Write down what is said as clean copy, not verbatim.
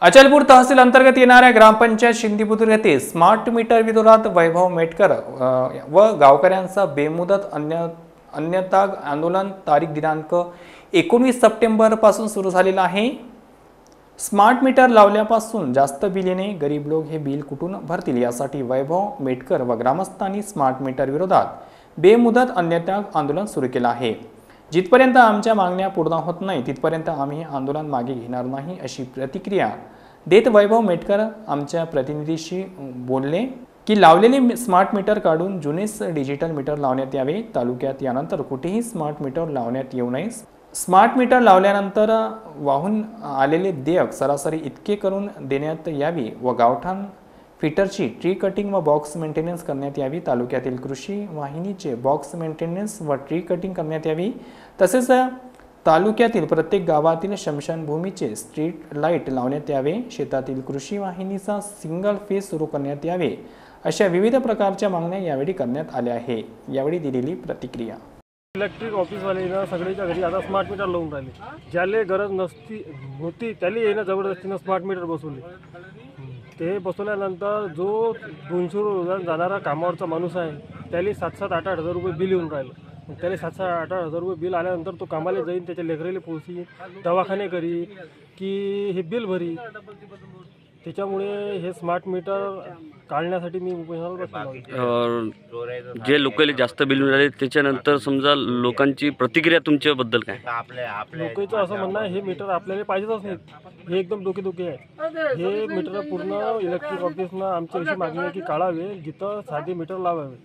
अचलपूर तहसील अंतर्गत येणाऱ्या ग्रामपंचायत शिंदीबुद्रुक येथे स्मार्ट मीटर विरोधात वैभव मेटकर व गावकऱ्यांचा बेमुदत अन्यथा आंदोलन तारीख दिनांक 19 सप्टेंबर पासून सुरू झालेला आहे। स्मार्ट मीटर लावल्यापासून जास्त बिल येणे, गरीब लोक हे बिल कुठून भरतील यासाठी वैभव मेटकर व ग्रामस्थांनी स्मार्ट मीटर विरोधात बेमुदत अन्यथा आंदोलन सुरू केले आहे। जिथपर्यंत आमच्या मागण्या पूर्ण होत नाही तिथपर्यंत आम्ही आंदोलन मागे घेणार नाही अशी प्रतिक्रिया देत वैभव मेटकर आमच्या प्रतिनिधीशी बोलले की लावलेले स्मार्ट मीटर काढून जुनेच डिजिटल मीटर लावण्यात यावे। तालुक्यात यानंतर कुठेही स्मार्ट मीटर लावण्यात येऊ नये। स्मार्ट मीटर लावल्यानंतर वाहून आलेले देयक सरासरी इतके करून देण्यात यावी व गावठाण फिटरची ट्री कटिंग व बॉक्स मेंटेनन्स करण्यात यावी। तालुक्यातील कृषी वाहिनीचे बॉक्स मेंटेनन्स व ट्री कटिंग करण्यात यावी। तसेच तालुक्यातील प्रत्येक गावातील शमशानभूमीचे स्ट्रीट लाईट लावण्यात यावे। शेतातील कृषी वाहिनीचा सिंगल फेज सुरू करण्यात यावे अशा विविध प्रकारच्या मागण्या यावेळी करण्यात आल्या आहे। यावेळी दिलेली प्रतिक्रिया इलेक्ट्रिक ऑफिसवाले सगळ्याच्या घरी आता स्मार्ट मीटर लावून राहिले। ज्याले गरज नसती होती त्याला येणं जबरदस्तीनं स्मार्ट मीटर बसवले। ते बसवल्यानंतर जो 200 जाणारा कामावरचा माणूस आहे त्याला 7-7, 8-8 हजार रुपये बिल येऊन राहिलं। त्याला 7-7, 8-8 हजार रुपये बिल आल्यानंतर तो कामाला जाईन, त्याच्या लेकराला पोहोची, दवाखाने करी की हे बिल भरी। त्याच्यामुळे हे स्मार्ट मीटर काढण्यासाठी मी उपोषणाला बसलो। जे लोकांना जास्त बिल मिळाले त्याच्यानंतर समजा लोकांची प्रतिक्रिया तुमच्याबद्दल काय? लोकांचं असं म्हणणं आहे हे मीटर आपल्याला पाहिजेच नाही, हे एकदम डोकेदुखी आहे। हे मीटर पूर्ण इलेक्ट्रिक ऑफिसनं आमची अशी मागणी आहे की काढावे, जिथं साधे मीटर लावावे।